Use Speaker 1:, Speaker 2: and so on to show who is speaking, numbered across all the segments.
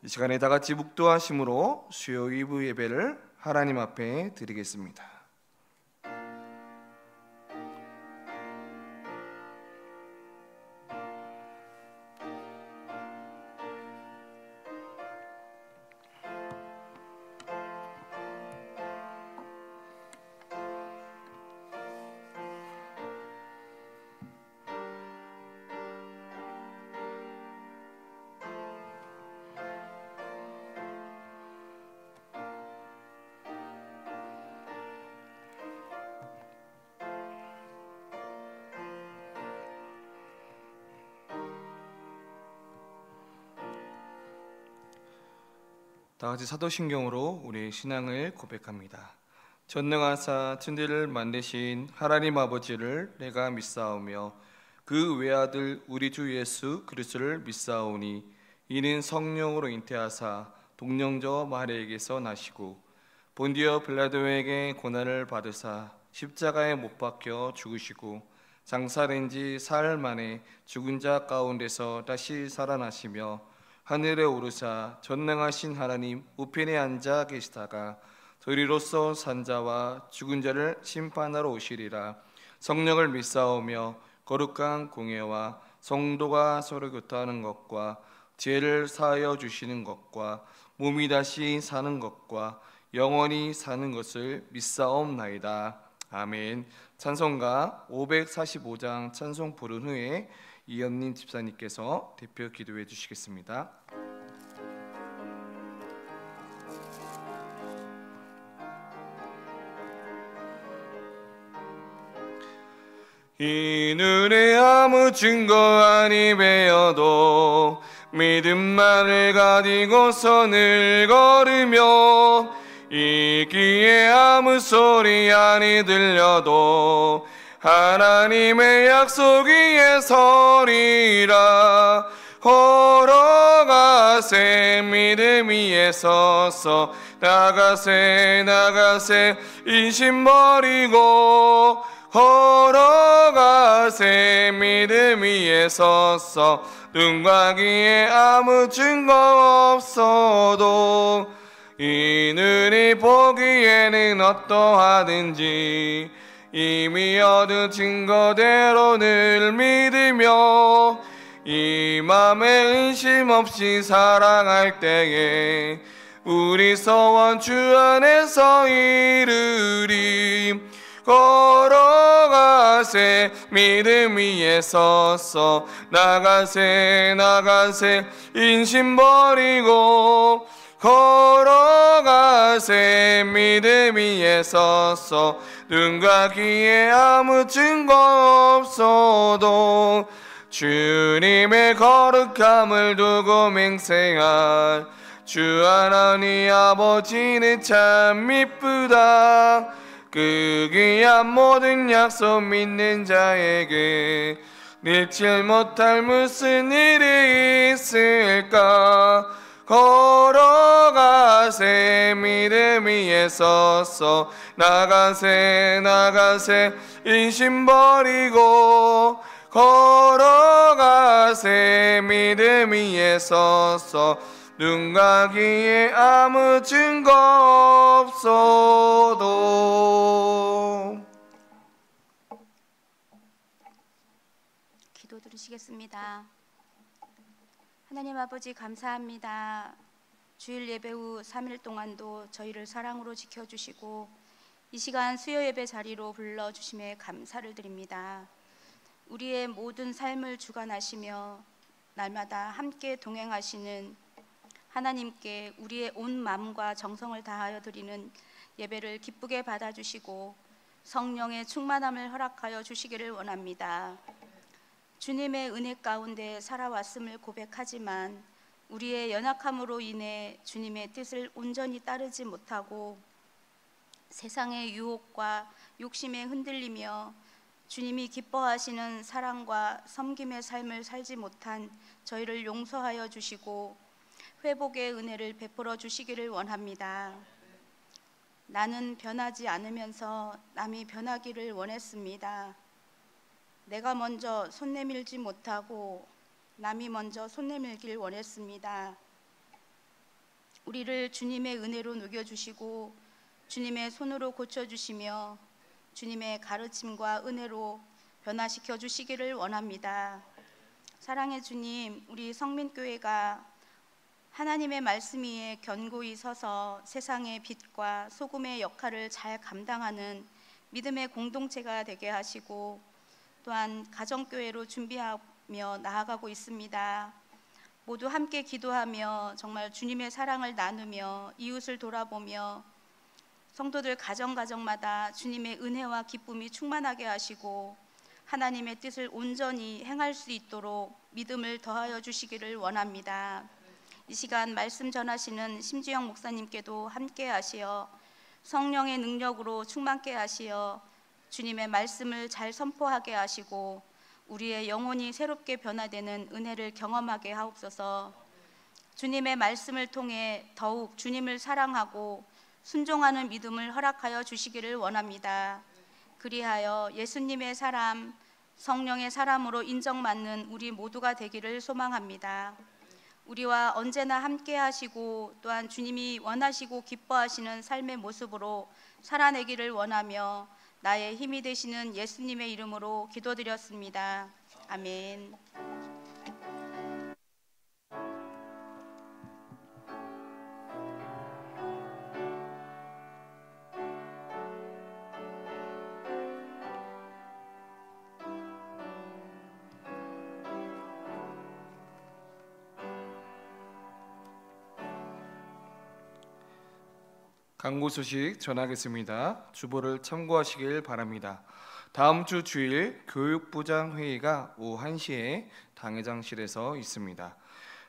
Speaker 1: 이 시간에 다 같이 묵도하심으로 수요 2부 예배를 하나님 앞에 드리겠습니다. 다 같이 사도신경으로 우리의 신앙을 고백합니다. 전능하사 천지를 만드신 하나님 아버지를 내가 믿사오며 그 외아들 우리 주 예수 그리스도를 믿사오니 이는 성령으로 잉태하사 동령저 마리아에게서 나시고 본디오 빌라도에게 고난을 받으사 십자가에 못 박혀 죽으시고 장사된 지 사흘 만에 죽은 자 가운데서 다시 살아나시며 하늘에 오르사 전능하신 하나님 우편에 앉아 계시다가 저리로서 산 자와 죽은 자를 심판하러 오시리라. 성령을 믿사오며 거룩한 공예와 성도가 서로 교통하는 것과 죄를 사하여 주시는 것과 몸이 다시 사는 것과 영원히 사는 것을 믿사옵나이다. 아멘. 찬송가 545장 찬송 부른 후에 이현님 집사님께서 대표 기도해 주시겠습니다. 이 눈에 아무 증거 아니 배어도 믿음만을 가지고서 늘 걸으며 이 귀에 아무 소리 아니 들려도 하나님의 약속 위에 서리라. 걸어가세 믿음 위에 서서 나가세 인심 버리고 걸어가세 믿음 위에 서서 눈과 귀에 아무 증거 없어도 이 눈이 보기에는 어떠하든지 이미 얻은 증거대로 늘 믿으며 이 맘에 의심 없이 사랑할 때에 우리 소원 주 안에서 이루리. 걸어가세 믿음 위에 서서 나가세 인심 버리고 걸어가세 믿음 위에 서서 눈과 귀에 아무 증거 없어도 주님의 거룩함을 두고 맹세할 주 하나님 아버지는 참 미쁘다. 그 귀한 모든 약속 믿는 자에게 잊지 못할 무슨 일이 있을까. 걸어가세 믿음 위에 서서 나가세 인심 버리고 걸어가세 믿음 위에 서서 눈과 귀에 아무 증거 없어도.
Speaker 2: 기도 들으시겠습니다. 하나님 아버지 감사합니다. 주일 예배 후 3일 동안도 저희를 사랑으로 지켜주시고 이 시간 수요 예배 자리로 불러주심에 감사를 드립니다. 우리의 모든 삶을 주관하시며 날마다 함께 동행하시는 하나님께 우리의 온 마음과 정성을 다하여 드리는 예배를 기쁘게 받아주시고 성령의 충만함을 허락하여 주시기를 원합니다. 주님의 은혜 가운데 살아왔음을 고백하지만 우리의 연약함으로 인해 주님의 뜻을 온전히 따르지 못하고 세상의 유혹과 욕심에 흔들리며 주님이 기뻐하시는 사랑과 섬김의 삶을 살지 못한 저희를 용서하여 주시고 회복의 은혜를 베풀어 주시기를 원합니다. 나는 변하지 않으면서 남이 변하기를 원했습니다. 내가 먼저 손 내밀지 못하고 남이 먼저 손 내밀길 원했습니다. 우리를 주님의 은혜로 녹여주시고 주님의 손으로 고쳐주시며 주님의 가르침과 은혜로 변화시켜 주시기를 원합니다. 사랑의 주님, 우리 성민교회가 하나님의 말씀 위에 견고히 서서 세상의 빛과 소금의 역할을 잘 감당하는 믿음의 공동체가 되게 하시고 또한 가정교회로 준비하며 나아가고 있습니다. 모두 함께 기도하며 정말 주님의 사랑을 나누며 이웃을 돌아보며 성도들 가정마다 주님의 은혜와 기쁨이 충만하게 하시고 하나님의 뜻을 온전히 행할 수 있도록 믿음을 더하여 주시기를 원합니다. 이 시간 말씀 전하시는 심지영 목사님께도 함께 하시어 성령의 능력으로 충만케 하시어 주님의 말씀을 잘 선포하게 하시고 우리의 영혼이 새롭게 변화되는 은혜를 경험하게 하옵소서. 주님의 말씀을 통해 더욱 주님을 사랑하고 순종하는 믿음을 허락하여 주시기를 원합니다. 그리하여 예수님의 사람, 성령의 사람으로 인정받는 우리 모두가 되기를 소망합니다. 우리와 언제나 함께 하시고 또한 주님이 원하시고 기뻐하시는 삶의 모습으로 살아내기를 원하며 나의 힘이 되시는 예수님의 이름으로 기도드렸습니다. 아멘.
Speaker 1: 강구 소식 전하겠습니다. 주보를 참고하시길 바랍니다. 다음 주 주일 교육부장 회의가 오후 1시에 당회장실에서 있습니다.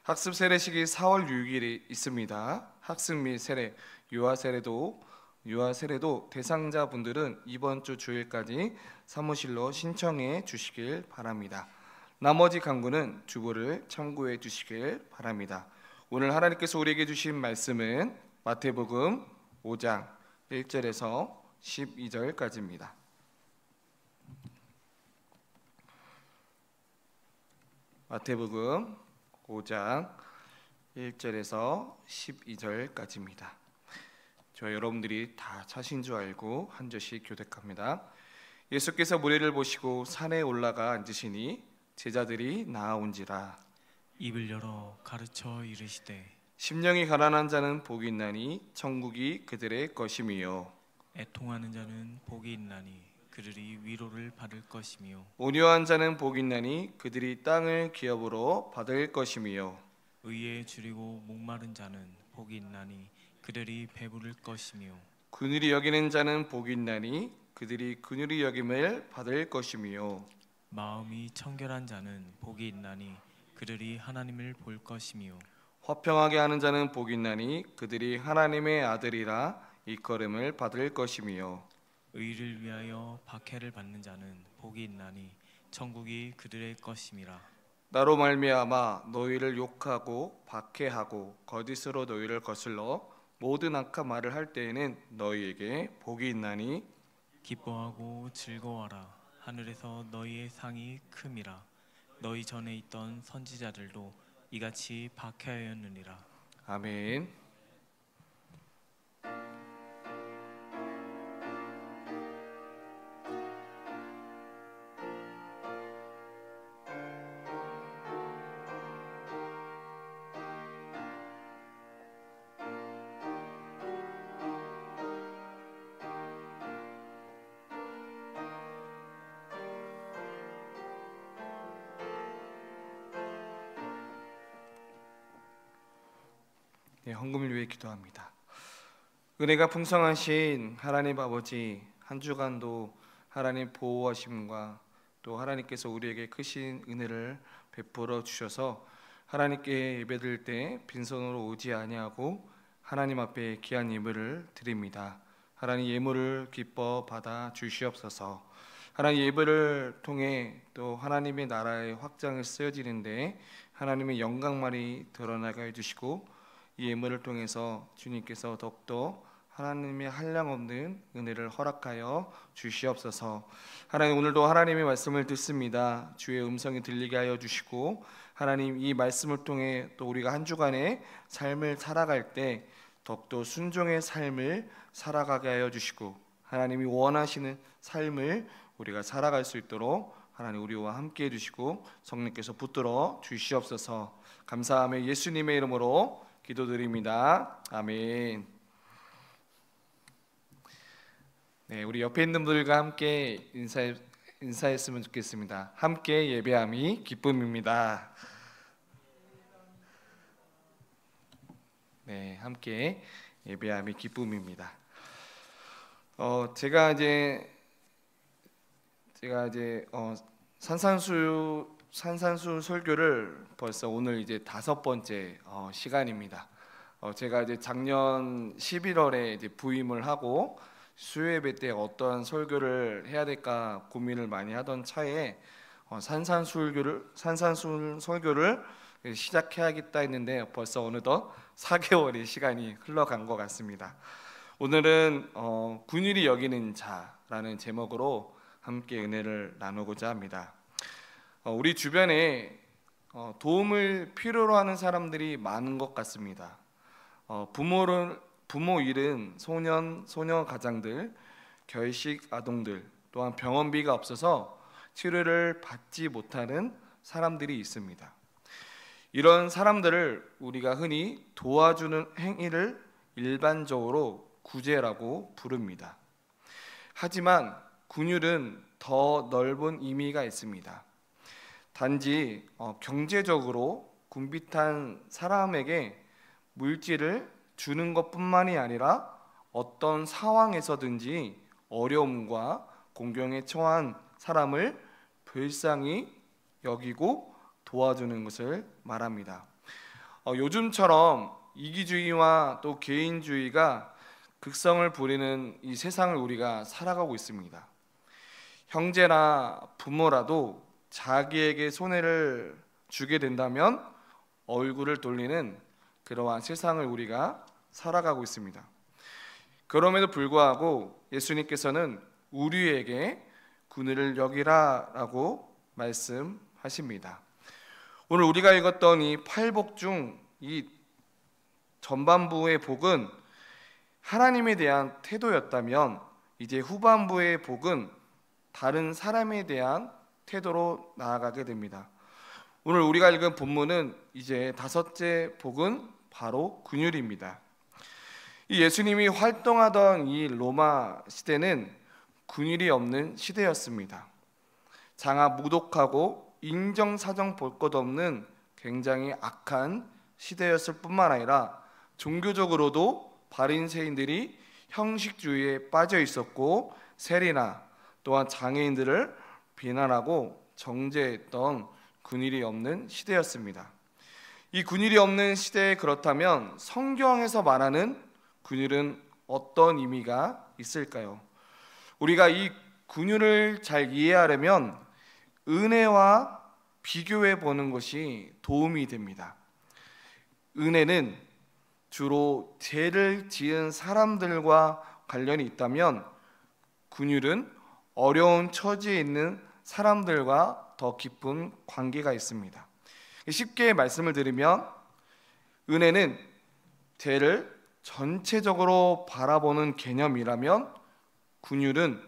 Speaker 1: 학습 세례식이 4월 6일에 있습니다. 학습 및 세례, 유아 세례도 대상자분들은 이번 주 주일까지 사무실로 신청해 주시길 바랍니다. 나머지 강구는 주보를 참고해 주시길 바랍니다. 오늘 하나님께서 우리에게 주신 말씀은 마태복음 5장 1절에서 12절까지입니다. 마태복음 5장 1절에서 12절까지입니다. 저 여러분들이 다 차신 줄 알고 한 절씩 교독합니다. 예수께서 무리를 보시고 산에 올라가 앉으시니 제자들이 나아온지라.
Speaker 3: 입을 열어 가르쳐 이르시되
Speaker 1: 심령이 가난한 자는 복이 있나니 천국이 그들의 것임이요.
Speaker 3: 애통하는 자는 복이 있나니 그들이 위로를 받을 것이며
Speaker 1: 온유한 자는 복이 있나니 그들이 땅을 기업으로 받을 것임이요.
Speaker 3: 의에 줄이고 목마른 자는 복이 있나니 그들이 배부를 것이며
Speaker 1: 긍휼히 여기는 자는 복이 있나니 그들이 긍휼히 여김을 받을 것이며
Speaker 3: 마음이 청결한 자는 복이 있나니 그들이 하나님을 볼 것이며
Speaker 1: 화평하게 하는 자는 복이 있나니 그들이 하나님의 아들이라 일컬음을 받을 것이며
Speaker 3: 의를 위하여 박해를 받는 자는 복이 있나니 천국이 그들의 것임이라.
Speaker 1: 나로 말미암아 너희를 욕하고 박해하고 거짓으로 너희를 거슬러 모든 악한 말을 할 때에는 너희에게 복이 있나니
Speaker 3: 기뻐하고 즐거워하라. 하늘에서 너희의 상이 큼이라. 너희 전에 있던 선지자들도 이같이 박해하였느니라.
Speaker 1: 아멘. 헌금을 위해 기도합니다. 은혜가 풍성하신 하나님 아버지, 한 주간도 하나님 보호하심과 또 하나님께서 우리에게 크신 은혜를 베풀어 주셔서 하나님께 예배드릴 때 빈손으로 오지 아니하고 하나님 앞에 귀한 예물을 드립니다. 하나님 예물을 기뻐 받아 주시옵소서. 하나님 예배를 통해 또 하나님의 나라의 확장을 쓰여지는데 하나님의 영광만이 드러나게 해주시고 이 예물을 통해서 주님께서 더욱더 하나님의 한량없는 은혜를 허락하여 주시옵소서. 하나님, 오늘도 하나님의 말씀을 듣습니다. 주의 음성이 들리게 하여 주시고, 하나님, 이 말씀을 통해 또 우리가 한 주간의 삶을 살아갈 때 더욱더 순종의 삶을 살아가게 하여 주시고, 하나님이 원하시는 삶을 우리가 살아갈 수 있도록 하나님 우리와 함께 해주시고 성령께서 붙들어 주시옵소서. 감사하며 예수님의 이름으로 기도드립니다. 아멘. 네, 우리 옆에 있는 분들과 함께 인사했으면 좋겠습니다. 함께 예배함이 기쁨입니다. 네, 함께 예배함이 기쁨입니다. 제가 이제 산산수 설교를 벌써 오늘 이제 5번째 시간입니다. 제가 이제 작년 11월에 이제 부임을 하고 수요예배 때 어떤 설교를 해야 될까 고민을 많이 하던 차에 산산수 설교를 시작해야겠다 했는데 벌써 어느덧 4개월의 시간이 흘러간 것 같습니다. 오늘은 긍휼히 여기는 자라는 제목으로 함께 은혜를 나누고자 합니다. 우리 주변에 도움을 필요로 하는 사람들이 많은 것 같습니다. 부모 잃은 소년, 소녀 가장들, 결식 아동들, 또한 병원비가 없어서 치료를 받지 못하는 사람들이 있습니다. 이런 사람들을 우리가 흔히 도와주는 행위를 일반적으로 구제라고 부릅니다. 하지만 긍휼은 더 넓은 의미가 있습니다. 단지 경제적으로 궁핍한 사람에게 물질을 주는 것뿐만이 아니라 어떤 상황에서든지 어려움과 공경에 처한 사람을 불쌍히 여기고 도와주는 것을 말합니다. 요즘처럼 이기주의와 또 개인주의가 극성을 부리는 이 세상을 우리가 살아가고 있습니다. 형제나 부모라도 자기에게 손해를 주게 된다면 얼굴을 돌리는 그러한 세상을 우리가 살아가고 있습니다. 그럼에도 불구하고 예수님께서는 우리에게 긍휼을 여기라라고 말씀하십니다. 오늘 우리가 읽었던 이 8복 중 이 전반부의 복은 하나님에 대한 태도였다면 이제 후반부의 복은 다른 사람에 대한 태도로 나아가게 됩니다. 오늘 우리가 읽은 본문은 이제 5째 복은 바로 긍휼입니다. 이 예수님이 활동하던 이 로마 시대는 긍휼이 없는 시대였습니다. 장하무독하고 인정사정 볼 것 없는 굉장히 악한 시대였을 뿐만 아니라 종교적으로도 바리새인들이 형식주의에 빠져 있었고 세리나 또한 장애인들을 비난하고 정죄했던 긍휼이 없는 시대였습니다. 이 긍휼이 없는 시대에 그렇다면 성경에서 말하는 긍휼은 어떤 의미가 있을까요? 우리가 이 긍휼을 잘 이해하려면 은혜와 비교해 보는 것이 도움이 됩니다. 은혜는 주로 죄를 지은 사람들과 관련이 있다면 긍휼은 어려운 처지에 있는 사람들과 더 깊은 관계가 있습니다. 쉽게 말씀을 드리면 은혜는 죄를 전체적으로 바라보는 개념이라면 긍휼은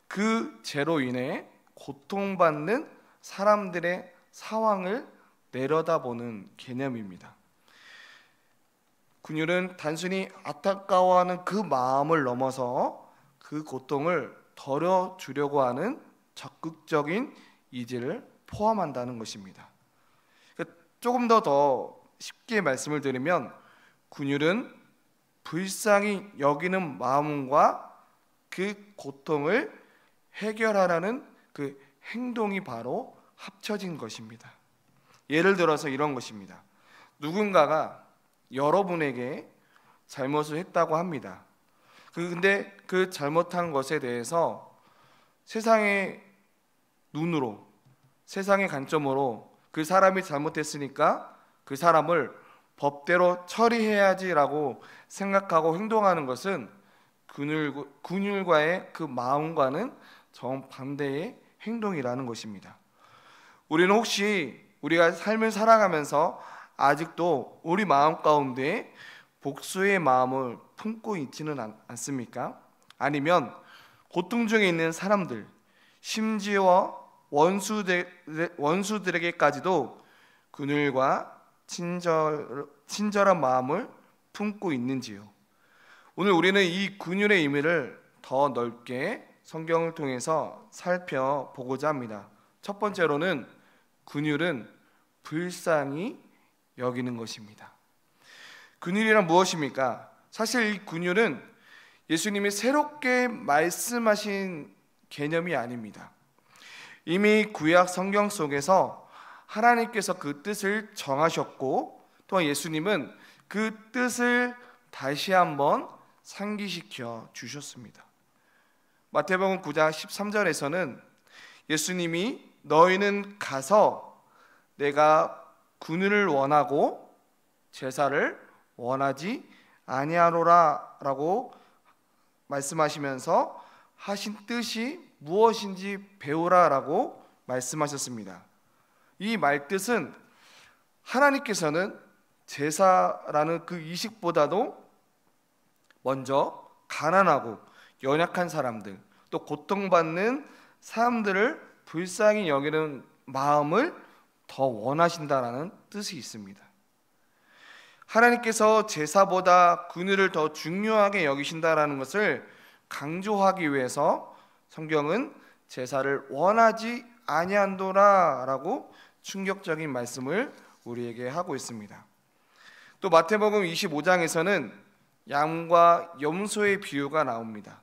Speaker 1: 그 죄로 인해 고통받는 사람들의 상황을 내려다보는 개념입니다. 긍휼은 단순히 안타까워하는 그 마음을 넘어서 그 고통을 덜어주려고 하는 적극적인 의지를 포함한다는 것입니다. 조금 더 쉽게 말씀을 드리면 긍휼은 불쌍히 여기는 마음과 그 고통을 해결하라는 그 행동이 바로 합쳐진 것입니다. 예를 들어서 이런 것입니다. 누군가가 여러분에게 잘못을 했다고 합니다. 근데 그 잘못한 것에 대해서 세상의 눈으로, 세상의 관점으로 그 사람이 잘못했으니까 그 사람을 법대로 처리해야지라고 생각하고 행동하는 것은 근율과의 그 마음과는 정반대의 행동이라는 것입니다. 우리는 혹시 우리가 삶을 살아가면서 아직도 우리 마음 가운데 복수의 마음을 품고 있지는 않습니까? 아니면 고통 중에 있는 사람들, 심지어 원수들에게까지도 그늘과 친절한 마음을 품고 있는지요? 오늘 우리는 이 근율의 의미를 더 넓게 성경을 통해서 살펴보고자 합니다. 첫 번째로는 근율은 불쌍히 여기는 것입니다. 근율이란 무엇입니까? 사실 이 근율은 예수님이 새롭게 말씀하신 개념이 아닙니다. 이미 구약 성경 속에서 하나님께서 그 뜻을 정하셨고, 또한 예수님은 그 뜻을 다시 한번 상기시켜 주셨습니다. 마태복음 9장 13절에서는 예수님이 너희는 가서 내가 근율을 원하고 제사를 원하지 아니하노라 라고 말씀하시면서 하신 뜻이 무엇인지 배우라 라고 말씀하셨습니다. 이 말뜻은 하나님께서는 제사라는 그 이식보다도 먼저 가난하고 연약한 사람들, 또 고통받는 사람들을 불쌍히 여기는 마음을 더 원하신다라는 뜻이 있습니다. 하나님께서 제사보다 근율을 더 중요하게 여기신다라는 것을 강조하기 위해서 성경은 제사를 원하지 아니한도라라고 충격적인 말씀을 우리에게 하고 있습니다. 또 마태복음 25장에서는 양과 염소의 비유가 나옵니다.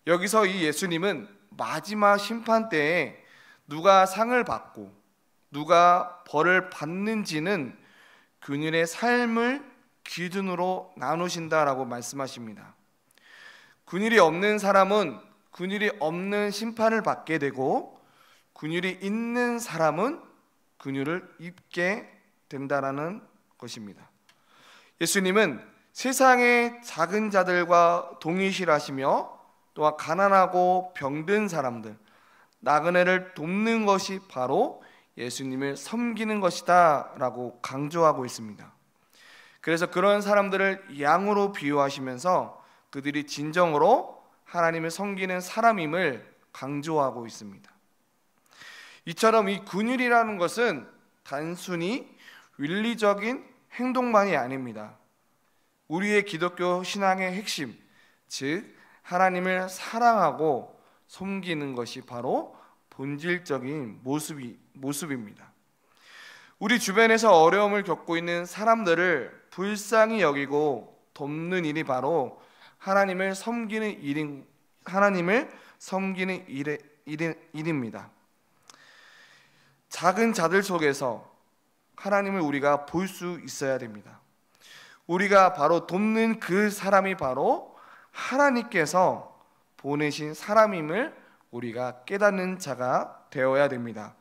Speaker 1: 여기서 이 예수님은 마지막 심판 때에 누가 상을 받고 누가 벌을 받는지는 근율의 삶을 기준으로 나누신다라고 말씀하십니다. 근율이 없는 사람은 근율이 없는 심판을 받게 되고, 근율이 있는 사람은 근율을 입게 된다라는 것입니다. 예수님은 세상의 작은 자들과 동일시하시며 또한 가난하고 병든 사람들, 나그네를 돕는 것이 바로 예수님을 섬기는 것이다 라고 강조하고 있습니다. 그래서 그런 사람들을 양으로 비유하시면서 그들이 진정으로 하나님을 섬기는 사람임을 강조하고 있습니다. 이처럼 이 근율이라는 것은 단순히 윤리적인 행동만이 아닙니다. 우리의 기독교 신앙의 핵심, 즉 하나님을 사랑하고 섬기는 것이 바로 본질적인 모습입니다. 우리 주변에서 어려움을 겪고 있는 사람들을 불쌍히 여기고 돕는 일이 바로 하나님을 섬기는 일입니다. 작은 자들 속에서 하나님을 우리가 볼 수 있어야 됩니다. 우리가 바로 돕는 그 사람이 바로 하나님께서 보내신 사람임을 우리가 깨닫는 자가 되어야 됩니다.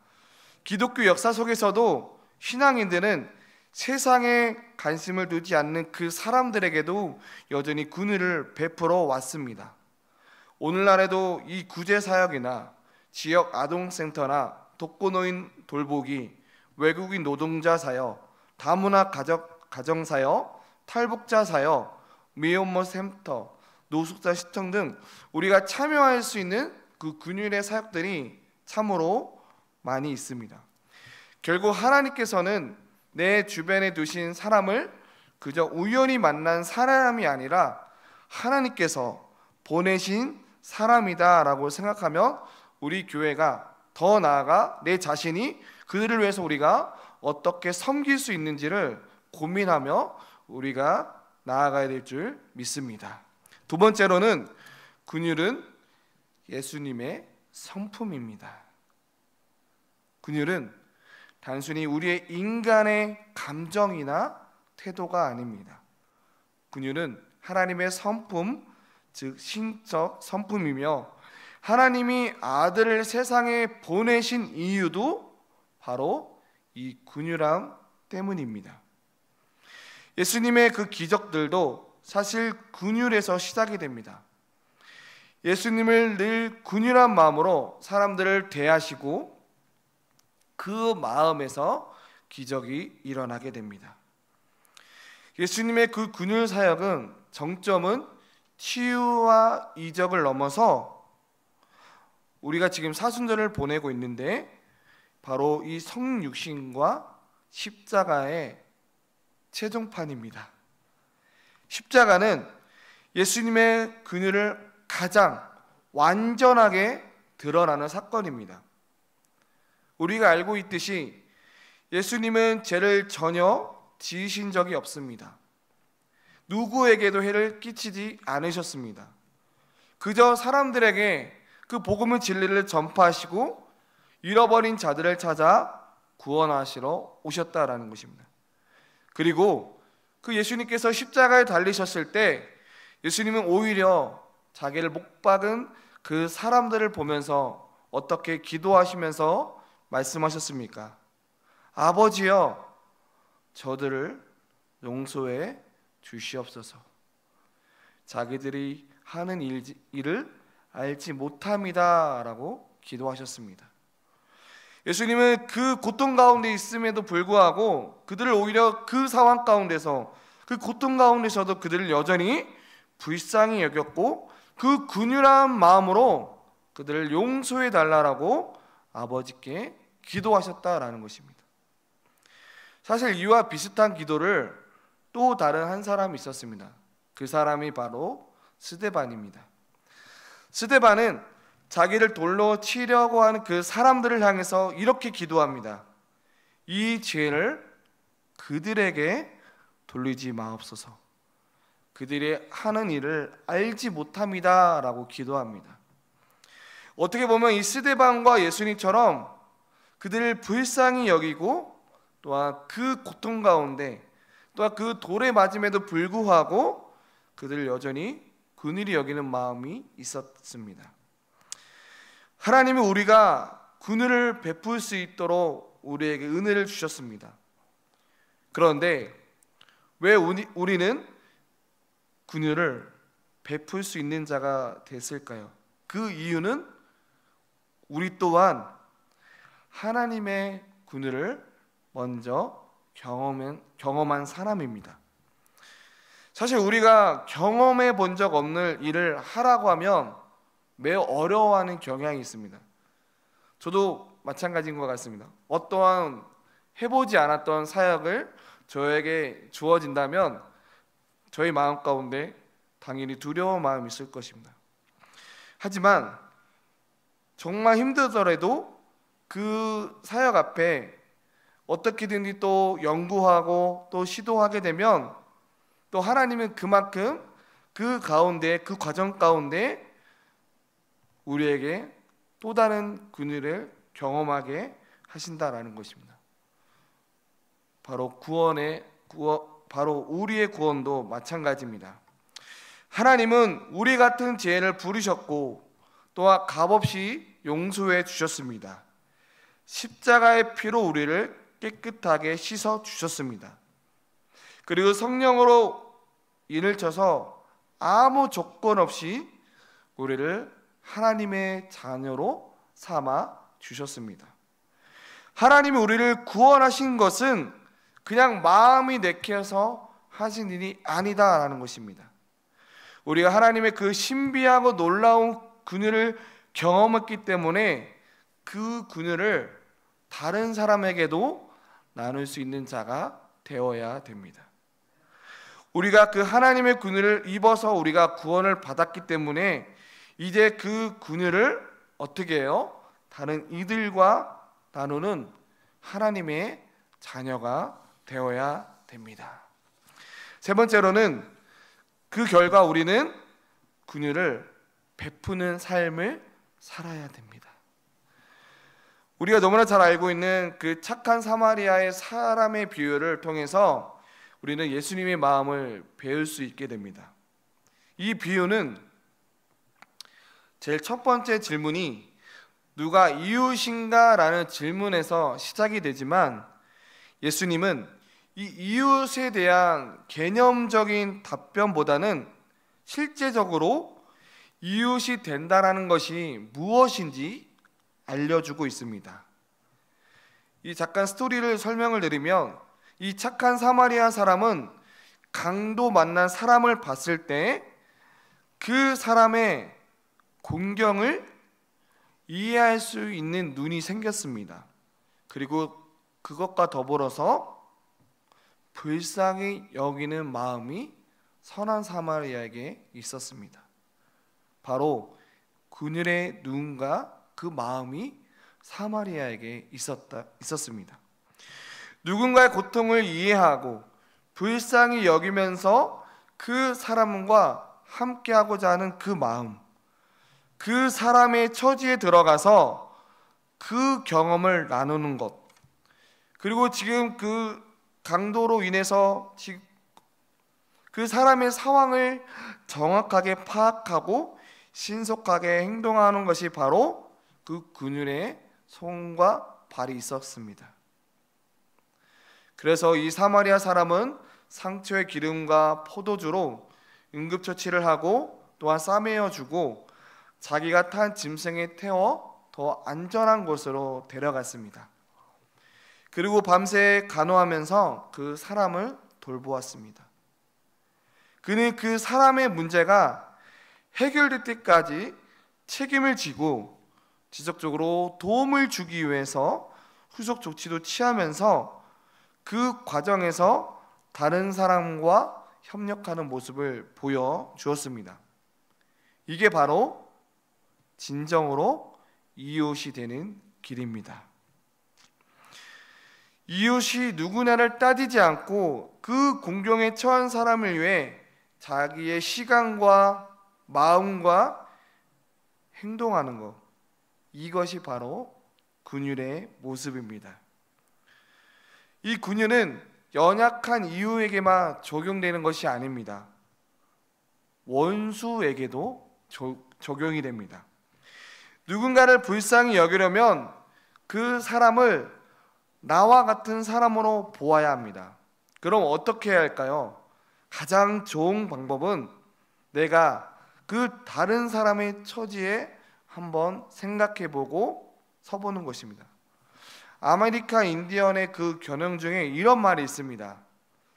Speaker 1: 기독교 역사 속에서도 신앙인들은 세상에 관심을 두지 않는 그 사람들에게도 여전히 근율을 베풀어 왔습니다. 오늘날에도 이 구제사역이나 지역 아동센터나 독거노인 돌보기, 외국인 노동자 사역, 다문화 가정사역, 탈북자 사역, 미혼모 센터, 노숙자 시청 등 우리가 참여할 수 있는 그 근율의 사역들이 참으로 많이 있습니다. 결국 하나님께서는 내 주변에 두신 사람을 그저 우연히 만난 사람이 아니라 하나님께서 보내신 사람이다 라고 생각하며 우리 교회가 더 나아가 내 자신이 그들을 위해서 우리가 어떻게 섬길 수 있는지를 고민하며 우리가 나아가야 될 줄 믿습니다. 두 번째로는 근율은 예수님의 성품입니다. 근율은 단순히 우리의 인간의 감정이나 태도가 아닙니다. 근율은 하나님의 성품, 즉 신적 성품이며 하나님이 아들을 세상에 보내신 이유도 바로 이 근율함 때문입니다. 예수님의 그 기적들도 사실 긍휼에서 시작이 됩니다. 예수님을 늘 긍휼한 마음으로 사람들을 대하시고 그 마음에서 기적이 일어나게 됩니다. 예수님의 그 긍휼 사역은 정점은 치유와 이적을 넘어서 우리가 지금 사순절을 보내고 있는데 바로 이 성육신과 십자가의 최종판입니다. 십자가는 예수님의 긍휼을 가장 완전하게 드러나는 사건입니다. 우리가 알고 있듯이 예수님은 죄를 전혀 지으신 적이 없습니다. 누구에게도 해를 끼치지 않으셨습니다. 그저 사람들에게 그 복음의 진리를 전파하시고 잃어버린 자들을 찾아 구원하시러 오셨다라는 것입니다. 그리고 그 예수님께서 십자가에 달리셨을 때 예수님은 오히려 자기를 못 박은 그 사람들을 보면서 어떻게 기도하시면서 말씀하셨습니까? 아버지여, 저들을 용서해 주시옵소서. 자기들이 하는 일을 알지 못합니다 라고 기도하셨습니다. 예수님은 그 고통 가운데 있음에도 불구하고 그들을 오히려 그 상황 가운데서, 그 고통 가운데서도 그들을 여전히 불쌍히 여겼고 그 긍휼한 마음으로 그들을 용서해 달라고 아버지께 기도하셨다라는 것입니다. 사실 이와 비슷한 기도를 또 다른 한 사람이 있었습니다. 그 사람이 바로 스데반입니다. 스데반은 자기를 돌로 치려고 하는 그 사람들을 향해서 이렇게 기도합니다. 이 죄를 그들에게 돌리지 마옵소서. 그들이 하는 일을 알지 못합니다 라고 기도합니다. 어떻게 보면 이 스데반과 예수님처럼 그들을 불쌍히 여기고 또한 그 고통 가운데 또한 그 돌에 맞음에도 불구하고 그들을 여전히 긍휼히 여기는 마음이 있었습니다. 하나님은 우리가 긍휼을 베풀 수 있도록 우리에게 은혜를 주셨습니다. 그런데 왜 우리는 긍휼을 베풀 수 있는 자가 됐을까요? 그 이유는 우리 또한 하나님의 긍휼을 먼저 경험한 사람입니다. 사실 우리가 경험해 본 적 없는 일을 하라고 하면 매우 어려워하는 경향이 있습니다. 저도 마찬가지인 것 같습니다. 어떠한 해보지 않았던 사역을 저에게 주어진다면 저희 마음 가운데 당연히 두려운 마음이 있을 것입니다. 하지만 정말 힘들더라도 그 사역 앞에 어떻게든지 또 연구하고 또 시도하게 되면 또 하나님은 그만큼 그 가운데, 그 과정 가운데 우리에게 또 다른 긍휼을 경험하게 하신다라는 것입니다. 바로 바로 우리의 구원도 마찬가지입니다. 하나님은 우리 같은 죄를 부르셨고 또한 값없이 용서해 주셨습니다. 십자가의 피로 우리를 깨끗하게 씻어 주셨습니다. 그리고 성령으로 인을 쳐서 아무 조건 없이 우리를 하나님의 자녀로 삼아 주셨습니다. 하나님이 우리를 구원하신 것은 그냥 마음이 내켜서 하신 일이 아니다라는 것입니다. 우리가 하나님의 그 신비하고 놀라운 긍휼을 경험했기 때문에 그 긍휼을 다른 사람에게도 나눌 수 있는 자가 되어야 됩니다. 우리가 그 하나님의 긍휼을 입어서 우리가 구원을 받았기 때문에 이제 그 긍휼을 어떻게 해요? 다른 이들과 나누는 하나님의 자녀가 되어야 됩니다. 세 번째로는 그 결과 우리는 긍휼을 베푸는 삶을 살아야 됩니다. 우리가 너무나 잘 알고 있는 그 착한 사마리아의 사람의 비유를 통해서 우리는 예수님의 마음을 배울 수 있게 됩니다. 이 비유는 제일 첫 번째 질문이 누가 이웃인가 라는 질문에서 시작이 되지만 예수님은 이 이웃에 대한 개념적인 답변보다는 실제적으로 이웃이 된다라는 것이 무엇인지 알려주고 있습니다. 이 잠깐 스토리를 설명을 드리면, 이 착한 사마리아 사람은 강도 만난 사람을 봤을 때 그 사람의 공경을 이해할 수 있는 눈이 생겼습니다. 그리고 그것과 더불어서 불쌍히 여기는 마음이 선한 사마리아에게 있었습니다. 바로 그늘의 눈과 그 마음이 사마리아에게 있었습니다. 누군가의 고통을 이해하고 불쌍히 여기면서 그 사람과 함께하고자 하는 그 마음, 그 사람의 처지에 들어가서 그 경험을 나누는 것, 그리고 지금 그 강도로 인해서 그 사람의 상황을 정확하게 파악하고 신속하게 행동하는 것이 바로 그 그늘의 손과 발이 있었습니다. 그래서 이 사마리아 사람은 상처의 기름과 포도주로 응급처치를 하고 또한 싸매어 주고 자기가 탄 짐승에 태워 더 안전한 곳으로 데려갔습니다. 그리고 밤새 간호하면서 그 사람을 돌보았습니다. 그는 그 사람의 문제가 해결될 때까지 책임을 지고 지속적으로 도움을 주기 위해서 후속 조치도 취하면서 그 과정에서 다른 사람과 협력하는 모습을 보여주었습니다. 이게 바로 진정으로 이웃이 되는 길입니다. 이웃이 누구나를 따지지 않고 그 공경에 처한 사람을 위해 자기의 시간과 마음과 행동하는 것, 이것이 바로 긍휼의 모습입니다. 이 긍휼은 연약한 이웃에게만 적용되는 것이 아닙니다. 원수에게도 적용이 됩니다. 누군가를 불쌍히 여기려면 그 사람을 나와 같은 사람으로 보아야 합니다. 그럼 어떻게 해야 할까요? 가장 좋은 방법은 내가 그 다른 사람의 처지에 한번 생각해보고 서보는 것입니다. 아메리카 인디언의 그 견형 중에 이런 말이 있습니다.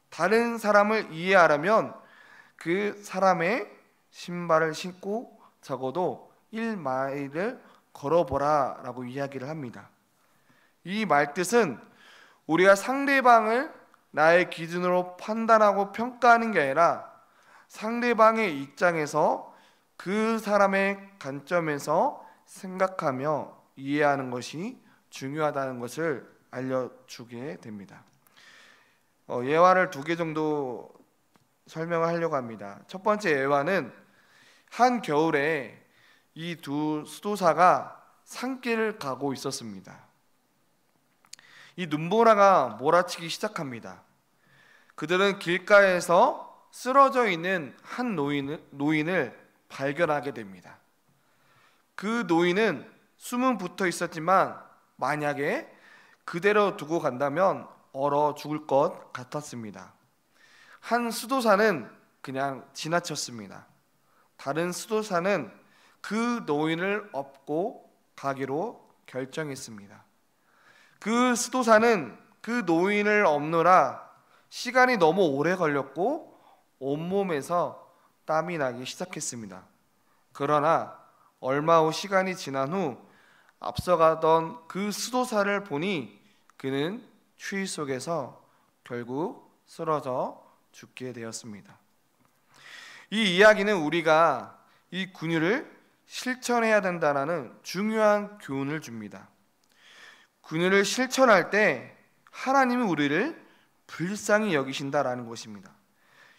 Speaker 1: 다른 사람을 이해하려면 그 사람의 신발을 신고 적어도 1마일을 걸어보라 라고 이야기를 합니다. 이 말뜻은 우리가 상대방을 나의 기준으로 판단하고 평가하는 게 아니라 상대방의 입장에서 그 사람의 관점에서 생각하며 이해하는 것이 중요하다는 것을 알려주게 됩니다. 예화를 2개 정도 설명을 하려고 합니다. 첫 번째 예화는 한 겨울에 이 두 수도사가 산길을 가고 있었습니다. 이 눈보라가 몰아치기 시작합니다. 그들은 길가에서 쓰러져 있는 한 노인을 발견하게 됩니다. 그 노인은 숨은 붙어 있었지만 만약에 그대로 두고 간다면 얼어 죽을 것 같았습니다. 한 수도사는 그냥 지나쳤습니다. 다른 수도사는 그 노인을 업고 가기로 결정했습니다. 그 수도사는 그 노인을 업느라 시간이 너무 오래 걸렸고 온몸에서 땀이 나기 시작했습니다. 그러나 얼마 후 시간이 지난 후 앞서가던 그 수도사를 보니 그는 추위 속에서 결국 쓰러져 죽게 되었습니다. 이 이야기는 우리가 이 긍휼을 실천해야 된다는 중요한 교훈을 줍니다. 긍휼을 실천할 때 하나님은 우리를 불쌍히 여기신다라는 것입니다.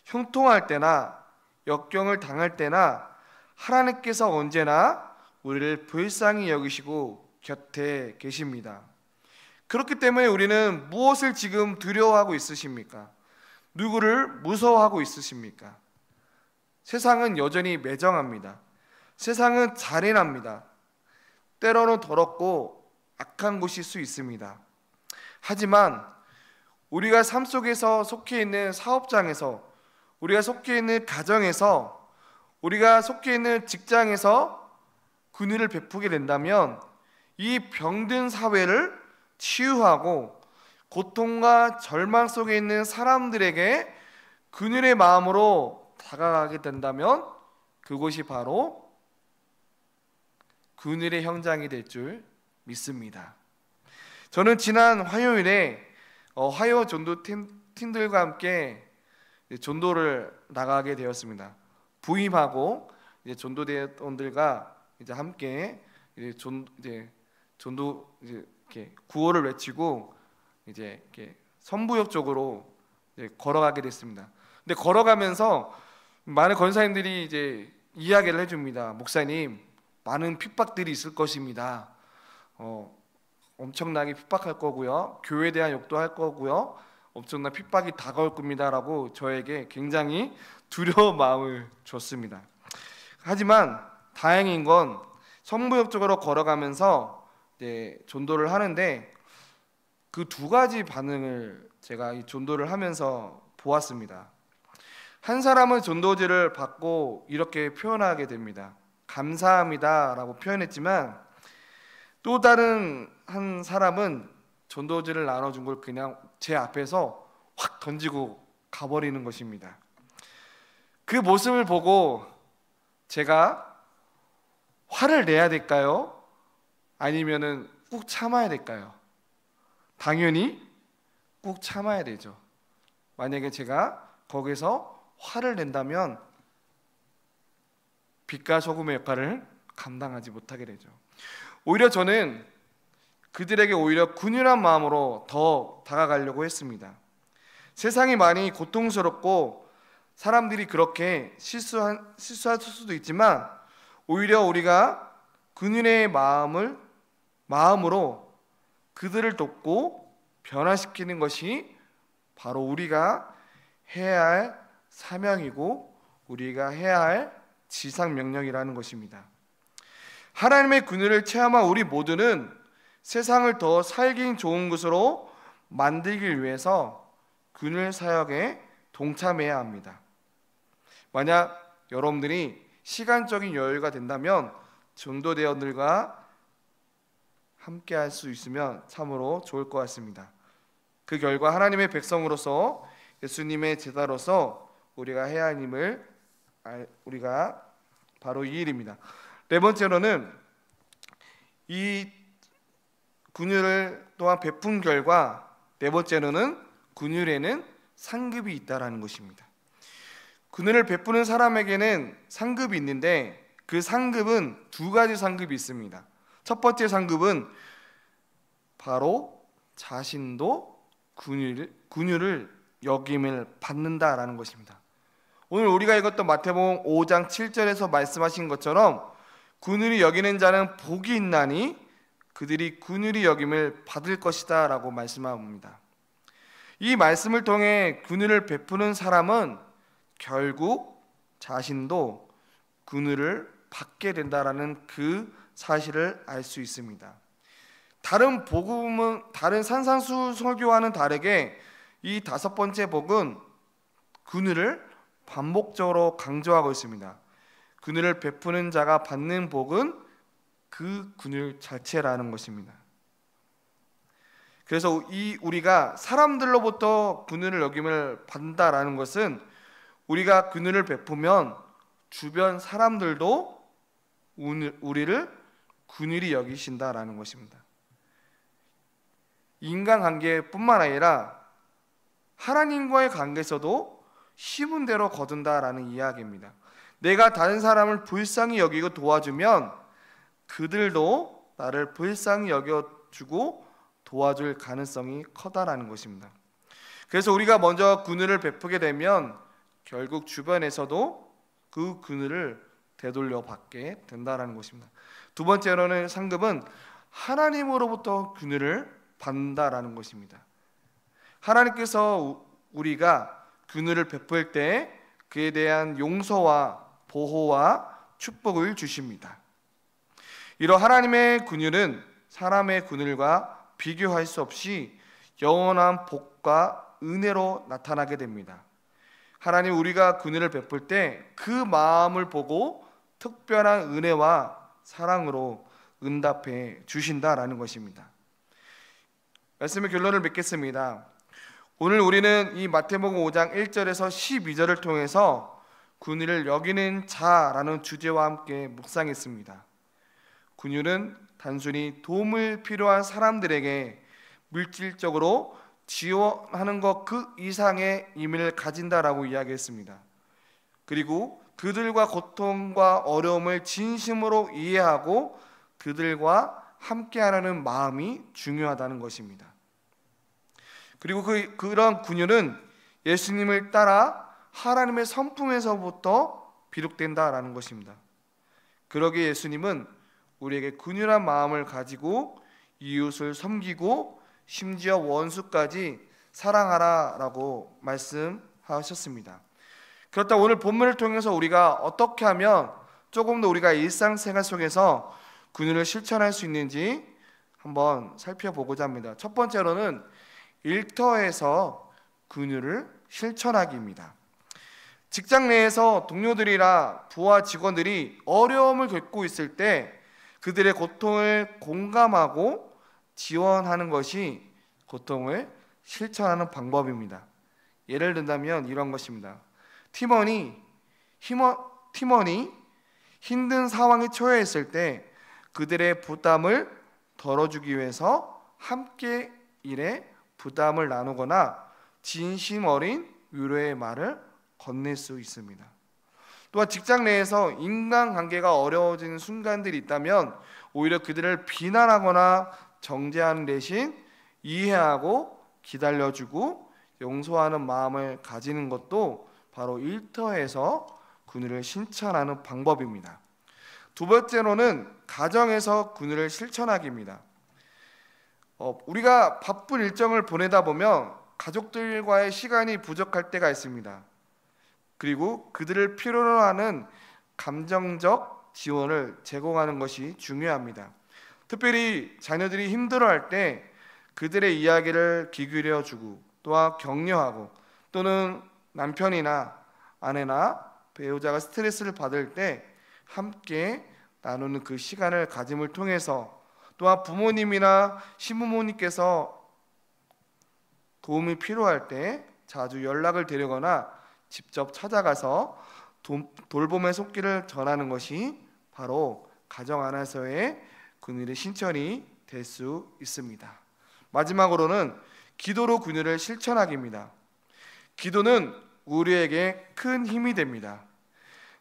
Speaker 1: 형통할 때나 역경을 당할 때나 하나님께서 언제나 우리를 불쌍히 여기시고 곁에 계십니다. 그렇기 때문에 우리는 무엇을 지금 두려워하고 있으십니까? 누구를 무서워하고 있으십니까? 세상은 여전히 매정합니다. 세상은 잔인합니다. 때로는 더럽고 악한 곳일 수 있습니다. 하지만 우리가 삶 속에서 속해 있는 사업장에서, 우리가 속해 있는 가정에서, 우리가 속해 있는 직장에서 긍휼을 베푸게 된다면 이 병든 사회를 치유하고 고통과 절망 속에 있는 사람들에게 긍휼의 마음으로 다가가게 된다면 그곳이 바로 긍휼의 현장이 될 줄 믿습니다. 저는 지난 화요일에 화요 전도 팀들과 함께 전도를 나가게 되었습니다. 부임하고 이제 전도대원들과 이제 함께 전도 이렇게 구호를 외치고 이제 이렇게 선부역 쪽으로 이제 걸어가게 됐습니다. 근데 걸어가면서 많은 권사님들이 이제 이야기를 해줍니다. 목사님, 많은 핍박들이 있을 것입니다. 엄청나게 핍박할 거고요. 교회에 대한 욕도 할 거고요. 엄청난 핍박이 다가올 겁니다라고 저에게 굉장히 두려운 마음을 줬습니다. 하지만 다행인 건 선부역 쪽으로 걸어가면서 이제 전도를 하는데 그 두 가지 반응을 제가 이 전도를 하면서 보았습니다. 한 사람은 전도지를 받고 이렇게 표현하게 됩니다. 감사합니다라고 표현했지만 또 다른 한 사람은 전도지를 나눠준 걸 그냥 제 앞에서 확 던지고 가버리는 것입니다. 그 모습을 보고 제가 화를 내야 될까요? 아니면은 꾹 참아야 될까요? 당연히 꾹 참아야 되죠. 만약에 제가 거기서 화를 낸다면 빛과 소금의 역할을 감당하지 못하게 되죠. 오히려 저는 그들에게 오히려 긍휼한 마음으로 더 다가가려고 했습니다. 세상이 많이 고통스럽고 사람들이 그렇게 실수할 수도 있지만 오히려 우리가 긍휼의 마음으로 그들을 돕고 변화시키는 것이 바로 우리가 해야 할 사명이고 우리가 해야 할 지상명령이라는 것입니다. 하나님의 긍휼을 체험한 우리 모두는 세상을 더 살기 좋은 곳으로 만들기 위해서 긍휼 사역에 동참해야 합니다. 만약 여러분들이 시간적인 여유가 된다면 전도대원들과 함께 할 수 있으면 참으로 좋을 것 같습니다. 그 결과 하나님의 백성으로서 예수님의 제자로서 우리가 해야 할 일을 우리가 바로 이 일입니다. 네 번째로는 이 긍휼을 또한 베푼 결과 네 번째로는 긍휼에는 상급이 있다라는 것입니다. 긍휼을 베푸는 사람에게는 상급이 있는데 그 상급은 두 가지 상급이 있습니다. 첫 번째 상급은 바로 자신도 긍휼을 여김을 받는다라는 것입니다. 오늘 우리가 읽었던 마태복음 5장 7절에서 말씀하신 것처럼 긍휼히 여기는 자는 복이 있나니 그들이 긍휼히 여김을 받을 것이다 라고 말씀합니다. 이 말씀을 통해 긍휼을 베푸는 사람은 결국 자신도 긍휼을 받게 된다라는 그 사실을 알 수 있습니다. 다른 복음은 다른 산상수 설교와는 다르게 이 다섯 번째 복은 긍휼을 반복적으로 강조하고 있습니다. 긍휼을 베푸는 자가 받는 복은 그 긍휼 자체라는 것입니다. 그래서 우리가 사람들로부터 긍휼을 여김을 받는다라는 것은 우리가 긍휼을 베푸면 주변 사람들도 우리를 긍휼히 여기신다라는 것입니다. 인간관계뿐만 아니라 하나님과의 관계에서도 힘은 대로 거둔다라는 이야기입니다. 내가 다른 사람을 불쌍히 여기고 도와주면 그들도 나를 불쌍히 여겨주고 도와줄 가능성이 커다라는 것입니다. 그래서 우리가 먼저 긍휼을 베푸게 되면 결국 주변에서도 그 긍휼을 되돌려 받게 된다라는 것입니다. 두 번째로는 상급은 하나님으로부터 긍휼을 받는다라는 것입니다. 하나님께서 우리가 긍휼을 베풀 때 그에 대한 용서와 보호와 축복을 주십니다. 이러 하나님의 긍휼은 사람의 긍휼과 비교할 수 없이 영원한 복과 은혜로 나타나게 됩니다. 하나님 우리가 그늘을 베풀 때 그 마음을 보고 특별한 은혜와 사랑으로 응답해 주신다라는 것입니다. 말씀의 결론을 맺겠습니다. 오늘 우리는 이 마태복음 5장 1절에서 12절을 통해서 긍휼을 여기는 자라는 주제와 함께 묵상했습니다. 긍휼은 단순히 도움을 필요한 사람들에게 물질적으로 지원하는 것 그 이상의 의미를 가진다라고 이야기했습니다. 그리고 그들과 고통과 어려움을 진심으로 이해하고 그들과 함께하려는 마음이 중요하다는 것입니다. 그리고 그런 긍휼은 예수님을 따라 하나님의 성품에서부터 비롯된다라는 것입니다. 그러기에 예수님은 우리에게 긍휼한 마음을 가지고 이웃을 섬기고 심지어 원수까지 사랑하라라고 말씀하셨습니다. 그렇다 오늘 본문을 통해서 우리가 어떻게 하면 조금 더 우리가 일상생활 속에서 긍휼을 실천할 수 있는지 한번 살펴보고자 합니다. 첫 번째로는 일터에서 긍휼을 실천하기입니다. 직장 내에서 동료들이나 부하 직원들이 어려움을 겪고 있을 때 그들의 고통을 공감하고 지원하는 것이 고통을 실천하는 방법입니다. 예를 든다면 이런 것입니다. 팀원이 힘든 상황에 처해 있을 때 그들의 부담을 덜어주기 위해서 함께 일에 부담을 나누거나 진심 어린 위로의 말을 건넬 수 있습니다. 또한 직장 내에서 인간관계가 어려워지는 순간들이 있다면 오히려 그들을 비난하거나 정죄하는 대신 이해하고 기다려주고 용서하는 마음을 가지는 것도 바로 일터에서 긍휼을 실천하는 방법입니다. 두 번째로는 가정에서 긍휼을 실천하기입니다. 우리가 바쁜 일정을 보내다 보면 가족들과의 시간이 부족할 때가 있습니다. 그리고 그들을 필요로 하는 감정적 지원을 제공하는 것이 중요합니다. 특별히 자녀들이 힘들어할 때 그들의 이야기를 귀 기울여주고 또한 격려하고 또는 남편이나 아내나 배우자가 스트레스를 받을 때 함께 나누는 그 시간을 가짐을 통해서 또한 부모님이나 시부모님께서 도움이 필요할 때 자주 연락을 드리거나 직접 찾아가서 돌봄의 손길을 전하는 것이 바로 가정 안에서의 긍휼의 실천이 될 수 있습니다. 마지막으로는 기도로 긍휼을 실천하기입니다. 기도는 우리에게 큰 힘이 됩니다.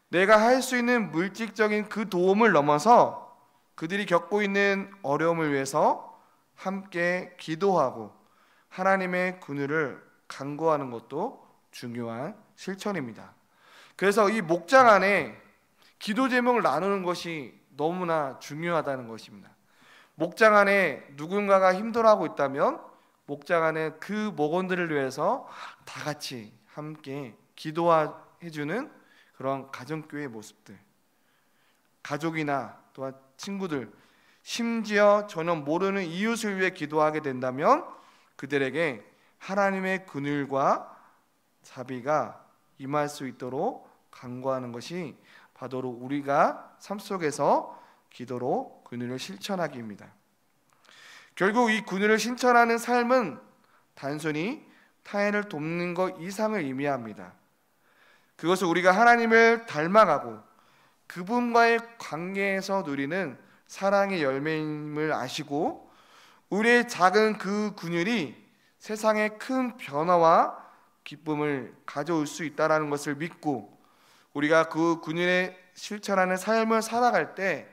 Speaker 1: 내가 할 수 있는 물질적인 그 도움을 넘어서 그들이 겪고 있는 어려움을 위해서 함께 기도하고 하나님의 긍휼을 간구하는 것도 중요한 실천입니다. 그래서 이 목장 안에 기도 제목을 나누는 것이 너무나 중요하다는 것입니다. 목장 안에 누군가가 힘들어하고 있다면 목장 안에 그 목원들을 위해서 다 같이 함께 기도해주는 그런 가정교회의 모습들, 가족이나 또한 친구들, 심지어 전혀 모르는 이웃을 위해 기도하게 된다면 그들에게 하나님의 긍휼과 자비가 임할 수 있도록 간구하는 것이 바로 우리가 삶 속에서 기도로 긍휼을 실천하기입니다. 결국 이 긍휼을 실천하는 삶은 단순히 타인을 돕는 것 이상을 의미합니다. 그것은 우리가 하나님을 닮아가고 그분과의 관계에서 누리는 사랑의 열매임을 아시고 우리의 작은 그 긍휼이 세상에 큰 변화와 기쁨을 가져올 수 있다는 것을 믿고 우리가 그 긍휼에 실천하는 삶을 살아갈 때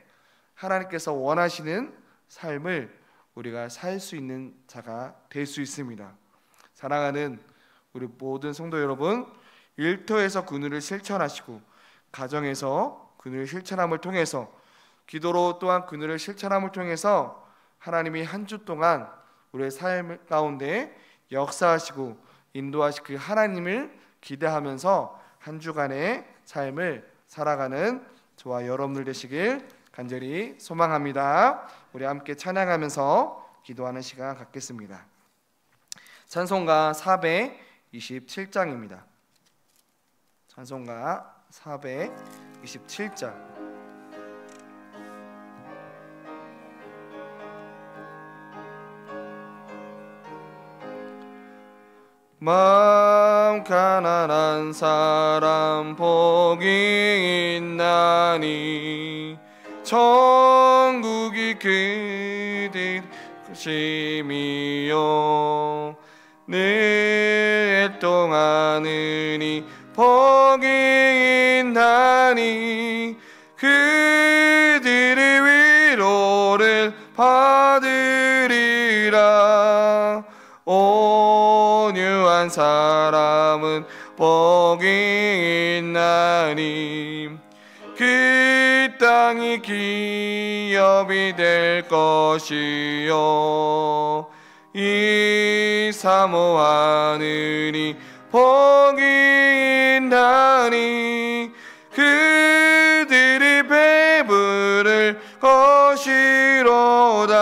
Speaker 1: 하나님께서 원하시는 삶을 우리가 살 수 있는 자가 될 수 있습니다. 사랑하는 우리 모든 성도 여러분, 일터에서 긍휼을 실천하시고 가정에서 긍휼을 실천함을 통해서 기도로 또한 긍휼을 실천함을 통해서 하나님이 한 주 동안 우리의 삶 가운데 역사하시고 인도하실 그 하나님을 기대하면서 한 주간의 삶을 살아가는 저와 여러분들 되시길 간절히 소망합니다. 우리 함께 찬양하면서 기도하는 시간 갖겠습니다. 찬송가 427장입니다. 찬송가 427장. 마음 가난한 사람 복이 있나니 천국이 그들 것임이요 늘 애통하느니 복이 있나니 그들의 위로를 받으리라. 온유한 사람은 복이 있나니 그 땅이 기업이 될 것이요 이 사모하느니 복이 있나니 그들이 배부를 것이로다.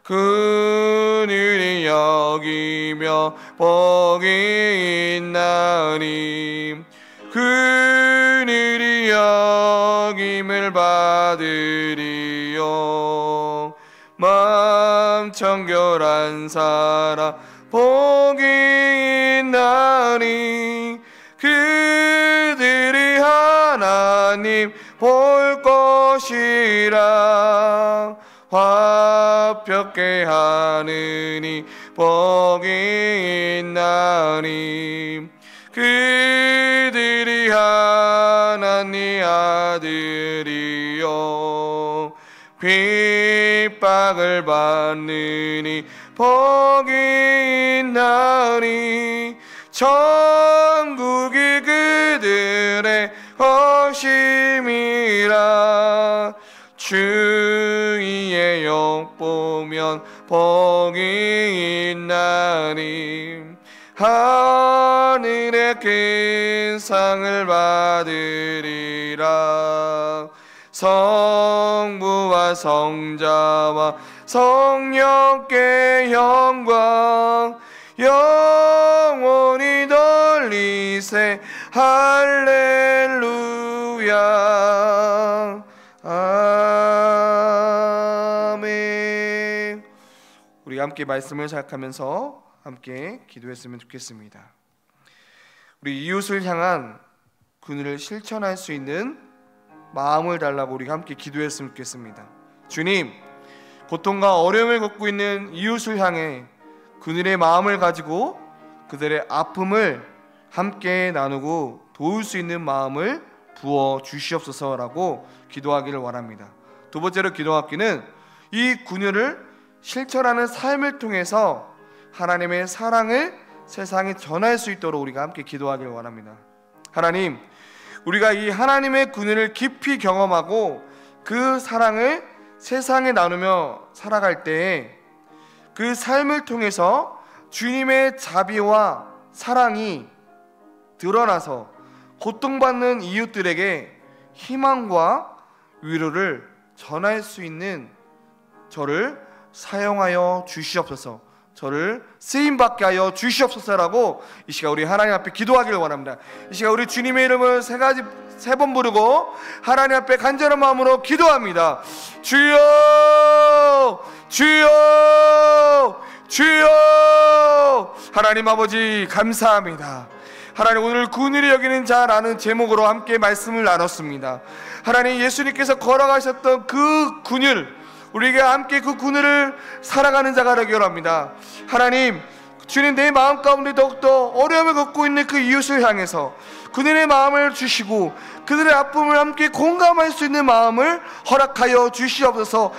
Speaker 1: 그들이 여기며 복이 있나니 그들이 여김을 받으리요. 마음 청결한 사람 복이 있나니 그들이 하나님 볼 것이라. 화평케 하느니 복이 있나니 그들이 하나님 아들이요. 핍박을 받느니 복이 있나니 천국이 그들의 것임이라. 주의 영 보면 복이 있나니 하늘의 큰 상을 받으리라. 성부와 성자와 성령께 영광 영원히 돌리세 할렐루야. 아멘. 우리 함께 말씀을 생각하면서 함께 기도했으면 좋겠습니다. 우리 이웃을 향한 그늘을 실천할 수 있는 마음을 달라고 우리가 함께 기도했으면 좋겠습니다. 주님, 고통과 어려움을 겪고 있는 이웃을 향해 그들의 마음을 가지고 그들의 아픔을 함께 나누고 도울 수 있는 마음을 부어 주시옵소서라고 기도하기를 원합니다. 두 번째로 기도하기는 이 그늘을 실천하는 삶을 통해서 하나님의 사랑을 세상에 전할 수 있도록 우리가 함께 기도하기를 원합니다. 하나님, 우리가 이 하나님의 그늘을 깊이 경험하고 그 사랑을 세상에 나누며 살아갈 때에 그 삶을 통해서 주님의 자비와 사랑이 드러나서 고통받는 이웃들에게 희망과 위로를 전할 수 있는 저를 사용하여 주시옵소서, 저를 쓰임받게 하여 주시옵소서라고 이 시간 우리 하나님 앞에 기도하기를 원합니다. 이 시간 우리 주님의 이름을 세 번 부르고 하나님 앞에 간절한 마음으로 기도합니다. 주여, 주여, 주여. 하나님 아버지 감사합니다. 하나님, 오늘 그늘이 여기는 자라는 제목으로 함께 말씀을 나눴습니다. 하나님, 예수님께서 걸어가셨던 그 그늘, 우리에게 함께 그 그늘을 살아가는 자가 되기를 합니다. 하나님, 주님, 내 마음 가운데 더욱더 어려움을 겪고 있는 그 이웃을 향해서 그들의 마음을 주시고 그들의 아픔을 함께 공감할 수 있는 마음을 허락하여 주시옵소서.